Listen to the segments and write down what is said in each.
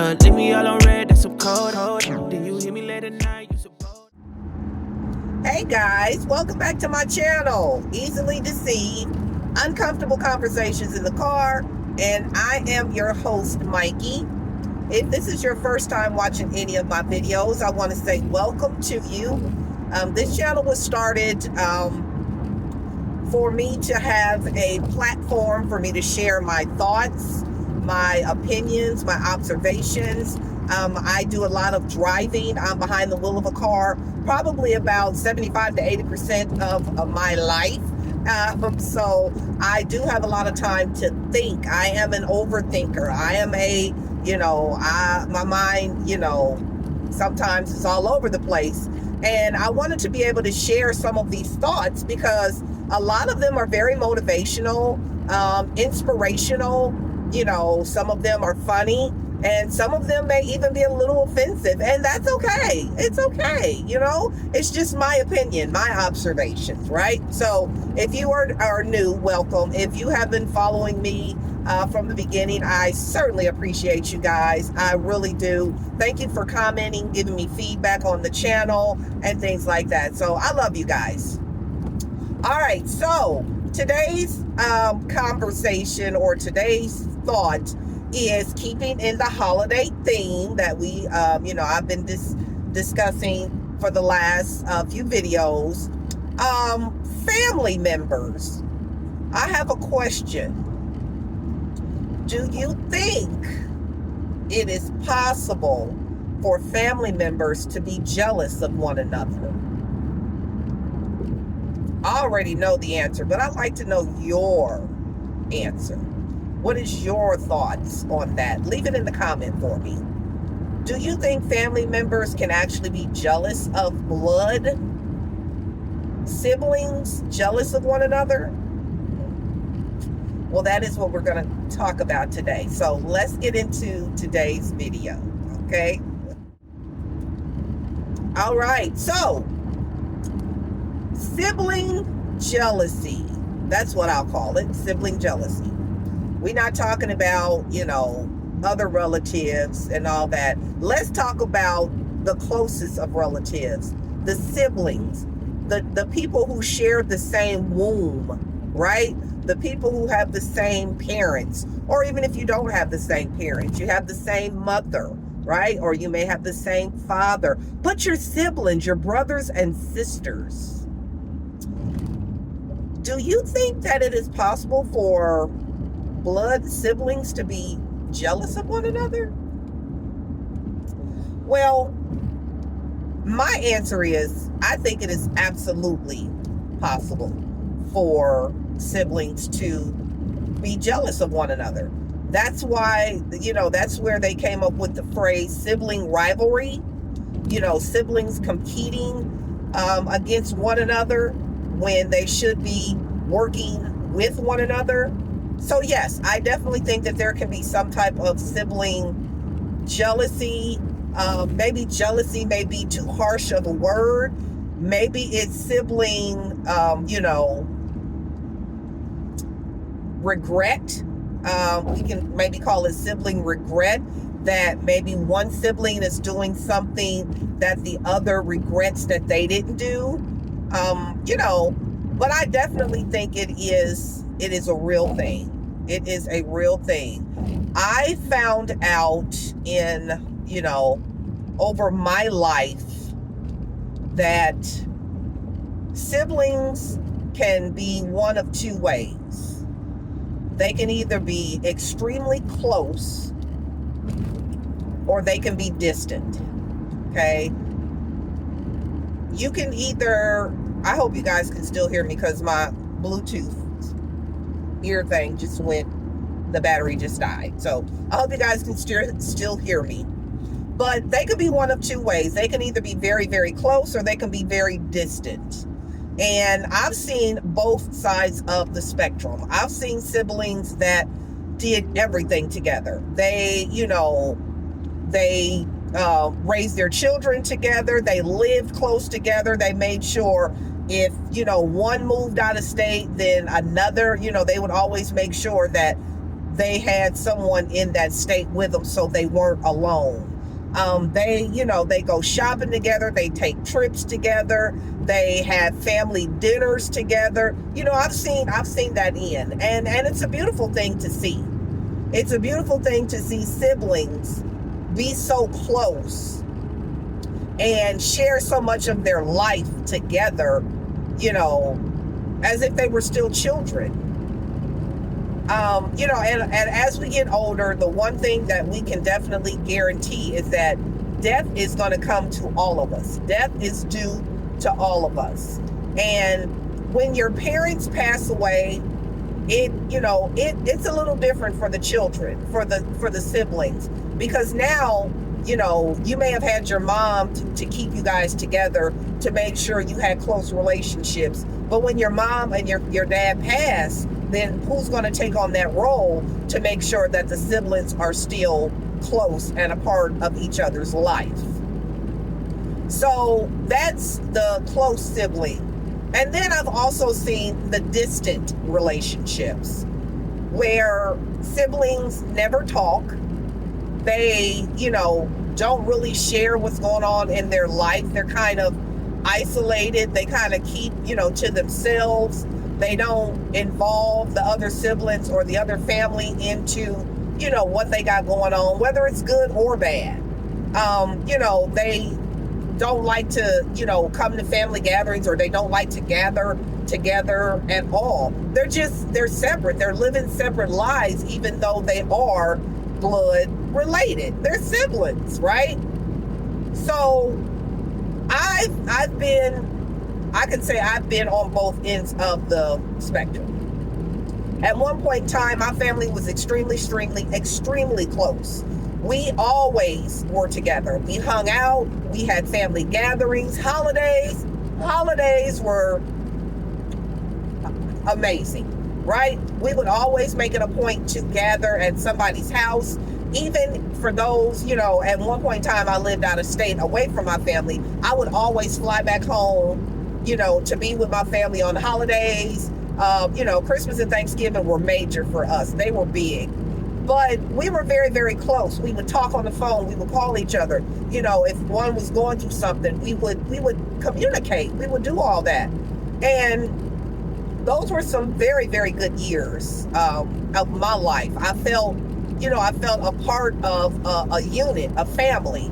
Leave me all on red, that's some cold. Then you hear me late at night, you suppose. Hey guys, welcome back to my channel. Easily Deceived, Uncomfortable Conversations in the Car, and I am your host, Mikey. If this is your first time watching any of my videos, I want to say welcome to you. This channel was started for me to have a platform for me to share my thoughts, my opinions, my observations. I do a lot of driving. I'm behind the wheel of a car, probably about 75 to 80% of my life. So I do have a lot of time to think. I am an overthinker. I am my mind, sometimes it's all over the place. And I wanted to be able to share some of these thoughts because a lot of them are very motivational, inspirational. Some of them are funny, and some of them may even be a little offensive, and that's okay. It's okay. It's just my opinion, my observations, right? So if you are new, welcome. If you have been following me from the beginning, I certainly appreciate you guys. I really do. Thank you for commenting, giving me feedback on the channel and things like that. So I love you guys. All right, so today's conversation or today's thought is keeping in the holiday theme that we, I've been discussing for the last few videos. Family members. I have a question. Do you think it is possible for family members to be jealous of one another? I already know the answer, but I'd like to know your answer. What is your thoughts on that? Leave it in the comment for me. Do you think family members can actually be jealous of blood siblings, jealous of one another? Well, that is what we're going to talk about today. So let's get into today's video, okay? All right, so sibling jealousy. That's what I'll call it, sibling jealousy. We're not talking about, other relatives and all that. Let's talk about the closest of relatives, the siblings, the people who share the same womb, right? The people who have the same parents, or even if you don't have the same parents, you have the same mother, right? Or you may have the same father, but your siblings, your brothers and sisters. Do you think that it is possible for blood siblings to be jealous of one another? Well, my answer is I think it is absolutely possible for siblings to be jealous of one another. That's why, that's where they came up with the phrase sibling rivalry, siblings competing against one another when they should be working with one another. So yes, I definitely think that there can be some type of sibling jealousy. Maybe jealousy may be too harsh of a word. Maybe it's sibling, regret. We can maybe call it sibling regret, that maybe one sibling is doing something that the other regrets that they didn't do. But I definitely think it is a real thing. It is a real thing. I found out over my life that siblings can be one of two ways. They can either be extremely close or they can be distant. Okay? You can either, I hope you guys can still hear me because my Bluetooth ear thing just went, the battery just died. So I hope you guys can still hear me. But they could be one of two ways. They can either be very, very close or they can be very distant. And I've seen both sides of the spectrum. I've seen siblings that did everything together. They raised their children together. They lived close together. They made sure if, one moved out of state, then another, they would always make sure that they had someone in that state with them so they weren't alone. They go shopping together, they take trips together, they have family dinners together. I've seen that and it's a beautiful thing to see. It's a beautiful thing to see siblings be so close and share so much of their life together, as if they were still children. And as we get older, the one thing that we can definitely guarantee is that death is going to come to all of us. Death is due to all of us. And when your parents pass away, it's a little different for the children, for the siblings, because now, you may have had your mom to keep you guys together, to make sure you had close relationships. But when your mom and your dad pass, then who's going to take on that role to make sure that the siblings are still close and a part of each other's life? So that's the close sibling. And then I've also seen the distant relationships where siblings never talk. They, don't really share what's going on in their life. They're kind of isolated. They kind of keep, to themselves. They don't involve the other siblings or the other family into, what they got going on, whether it's good or bad. They don't like to, come to family gatherings, or they don't like to gather together at all. They're separate. They're living separate lives, even though they are blood related. They're siblings, right? So I can say I've been on both ends of the spectrum. At one point in time, my family was extremely close. We always were together. We hung out. We had family gatherings, holidays. Holidays were amazing, right? We would always make it a point to gather at somebody's house. Even for those, at one point in time, I lived out of state away from my family. I would always fly back home, to be with my family on the holidays. Christmas and Thanksgiving were major for us. They were big. But we were very, very close. We would talk on the phone. We would call each other. If one was going through something, we would communicate. We would do all that. And those were some very, very good years of my life. I felt a part of a unit, a family,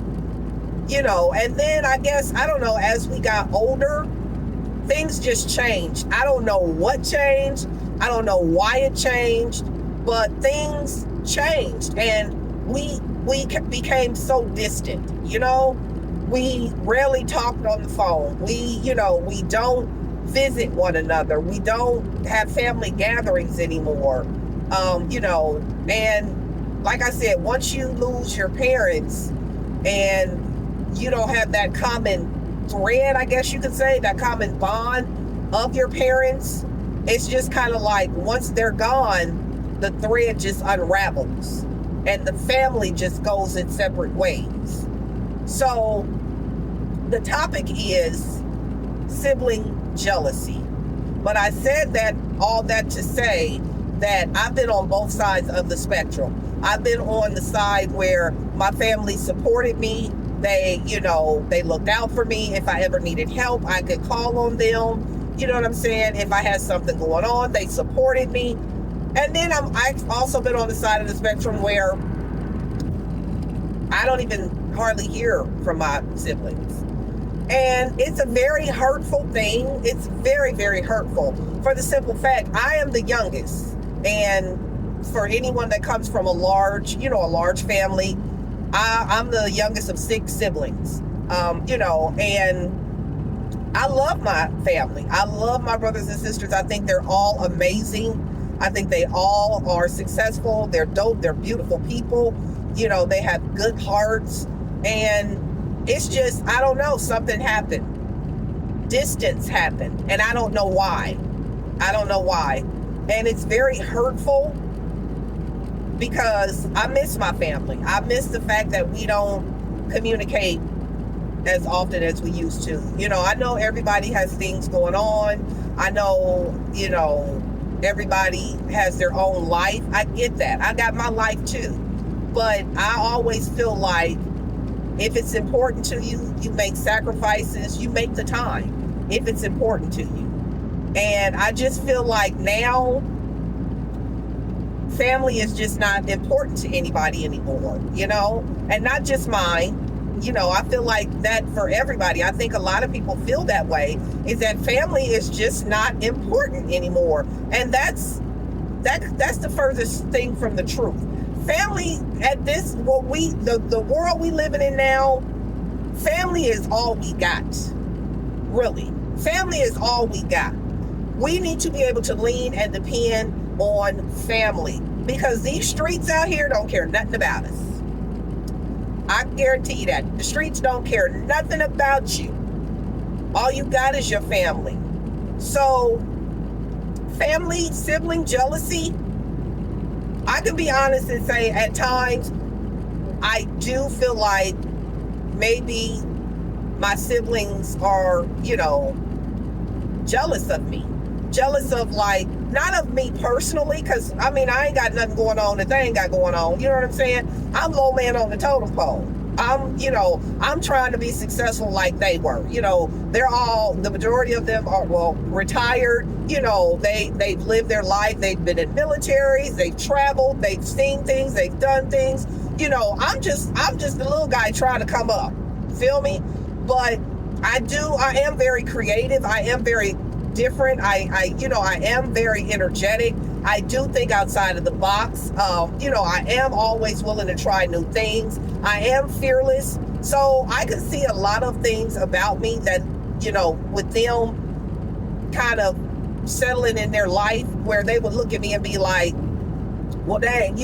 and then I guess, I don't know, as we got older, things just changed. I don't know what changed. I don't know why it changed, but things changed, and we became so distant. We rarely talked on the phone. We don't visit one another. We don't have family gatherings anymore. And like I said, once you lose your parents and you don't have that common thread, I guess you could say, that common bond of your parents, it's just kind of like, once they're gone, the thread just unravels and the family just goes in separate ways. So the topic is sibling jealousy. But I said all that to say that I've been on both sides of the spectrum. I've been on the side where my family supported me. They looked out for me. If I ever needed help, I could call on them. You know what I'm saying? If I had something going on, they supported me. And then I've also been on the side of the spectrum where I don't even hardly hear from my siblings. And it's a very hurtful thing. It's very, very hurtful, for the simple fact I am the youngest. And for anyone that comes from a large family, I'm the youngest of 6 siblings, and I love my family. I love my brothers and sisters. I think they're all amazing. I think they all are successful. They're dope. They're beautiful people. They have good hearts. And it's just, I don't know, something happened. Distance happened. And I don't know why. And it's very hurtful, because I miss my family. I miss the fact that we don't communicate as often as we used to. I know everybody has things going on. I know, everybody has their own life. I get that. I got my life too. But I always feel like if it's important to you, you make sacrifices, you make the time if it's important to you. And I just feel like now family is just not important to anybody anymore, and not just mine. I feel like that for everybody. I think a lot of people feel that way, is that family is just not important anymore. And that's the furthest thing from the truth. Family at the world we living in now, family is all we got. Really. Family is all we got. We need to be able to lean and depend on family, because these streets out here don't care nothing about us. I guarantee you that. The streets don't care nothing about you. All you got is your family. So, family, sibling jealousy, I can be honest and say at times, I do feel like maybe my siblings are, jealous of me. Jealous of, like, not of me personally, because I ain't got nothing going on that they ain't got going on. You know what I'm saying? I'm low man on the totem pole. I'm trying to be successful like they were. The majority of them are, retired. They've lived their life. They've been in militaries. They've traveled. They've seen things. They've done things. I'm just the little guy trying to come up. Feel me? But I am very creative. I am very different. I am very energetic. I do think outside of the box. I am always willing to try new things. I am fearless. So I can see a lot of things about me that, with them kind of settling in their life, where they would look at me and be like, well, dang,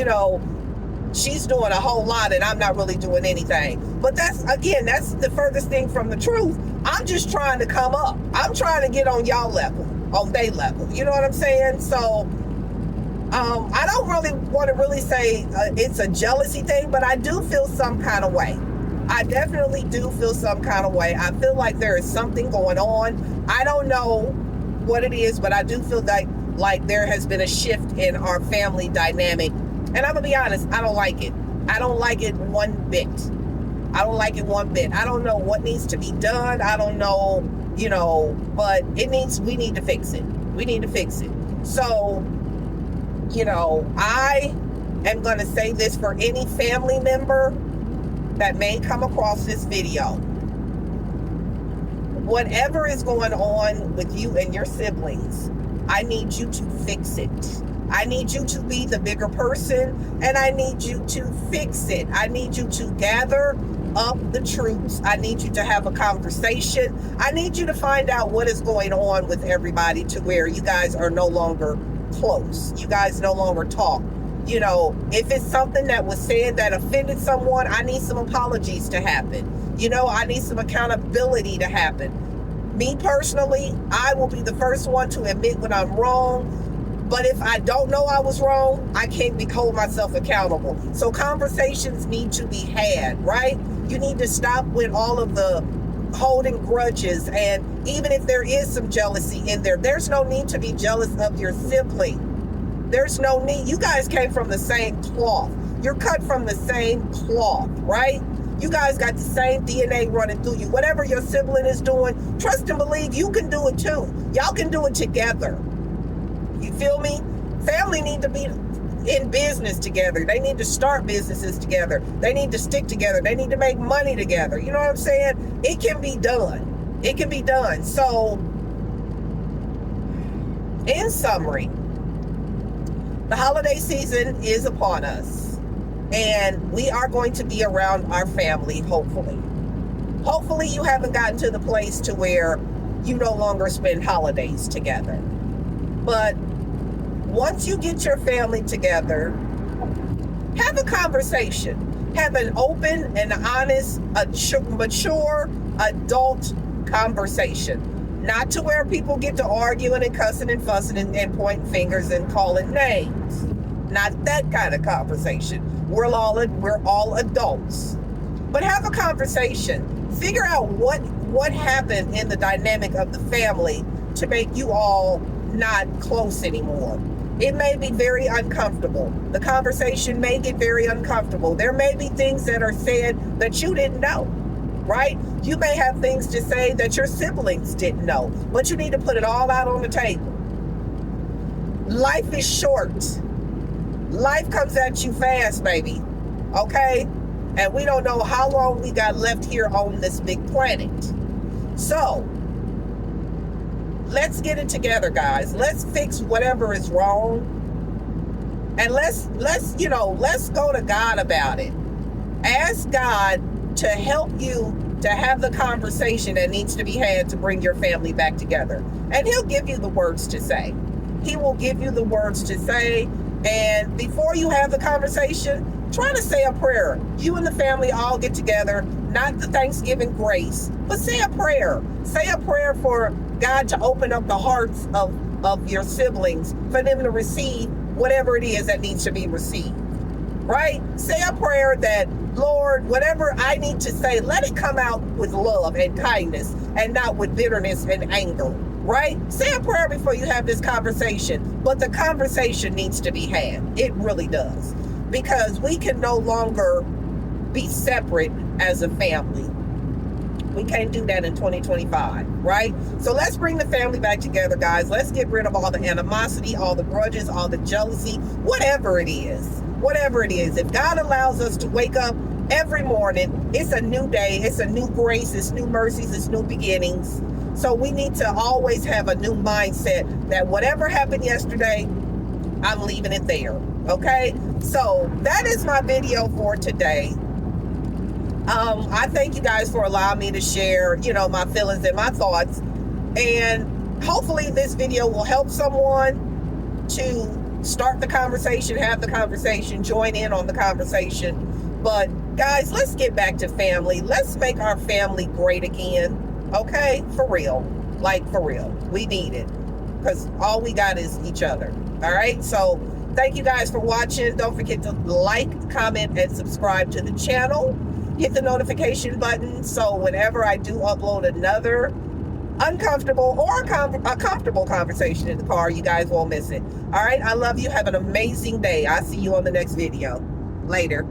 she's doing a whole lot and I'm not really doing anything. But that's the furthest thing from the truth. I'm just trying to come up. I'm trying to get on y'all level, on they level. You know what I'm saying? So I don't really want to really say it's a jealousy thing, but I do feel some kind of way. I definitely do feel some kind of way. I feel like there is something going on. I don't know what it is, but I do feel like there has been a shift in our family dynamic. And I'm going to be honest, I don't like it. I don't like it one bit. I don't like it one bit. I don't know what needs to be done. I don't know, but we need to fix it. We need to fix it. So, I am going to say this for any family member that may come across this video. Whatever is going on with you and your siblings, I need you to fix it. I need you to be the bigger person, and I need you to fix it. I need you to gather up the troops. I need you to have a conversation. I need you to find out what is going on with everybody, to where you guys are no longer close. You guys no longer talk. If it's something that was said that offended someone, I need some apologies to happen. I need some accountability to happen. Me personally, I will be the first one to admit when I'm wrong. But if I don't know I was wrong, I can't hold myself accountable. So conversations need to be had, right? You need to stop with all of the holding grudges. And even if there is some jealousy in there, there's no need to be jealous of your sibling. There's no need. You guys came from the same cloth. You're cut from the same cloth, right? You guys got the same DNA running through you. Whatever your sibling is doing, trust and believe you can do it too. Y'all can do it together. You feel me? Family need to be in business together. They need to start businesses together. They need to stick together. They need to make money together. You know what I'm saying? It can be done. It can be done. So, in summary, the holiday season is upon us, and we are going to be around our family, hopefully. Hopefully you haven't gotten to the place to where you no longer spend holidays together. But once you get your family together, have a conversation. Have an open and honest, mature, adult conversation. Not to where people get to arguing and cussing and fussing and pointing fingers and calling names. Not that kind of conversation. We're all adults. But have a conversation. Figure out what happened in the dynamic of the family to make you all not close anymore. It may be very uncomfortable. The conversation may get very uncomfortable. There may be things that are said that you didn't know, right? You may have things to say that your siblings didn't know, but you need to put it all out on the table. Life is short. Life comes at you fast, baby. Okay? And we don't know how long we got left here on this big planet. So, let's get it together, guys. Let's fix whatever is wrong. And let's go to God about it. Ask God to help you to have the conversation that needs to be had to bring your family back together. And he'll give you the words to say. He will give you the words to say. And before you have the conversation, try to say a prayer. You and the family all get together, not the Thanksgiving grace, but say a prayer. Say a prayer for God to open up the hearts of your siblings, for them to receive whatever it is that needs to be received. Right? Say a prayer that, Lord, whatever I need to say, let it come out with love and kindness and not with bitterness and anger. Right? Say a prayer before you have this conversation. But the conversation needs to be had. It really does. Because we can no longer be separate as a family. We can't do that in 2025, right? So let's bring the family back together, guys. Let's get rid of all the animosity, all the grudges, all the jealousy, whatever it is. Whatever it is. If God allows us to wake up every morning, it's a new day, it's a new grace, it's new mercies, it's new beginnings. So we need to always have a new mindset that whatever happened yesterday, I'm leaving it there. Okay? So that is my video for today. I thank you guys for allowing me to share, my feelings and my thoughts. And hopefully this video will help someone to start the conversation, have the conversation, join in on the conversation. But guys, let's get back to family. Let's make our family great again. Okay? For real. Like, for real. We need it. Because all we got is each other. All right? So thank you guys for watching. Don't forget to like, comment, and subscribe to the channel. Hit the notification button so whenever I do upload another uncomfortable or a comfortable conversation in the car, you guys won't miss it. All right? I love you. Have an amazing day. I'll see you on the next video. Later.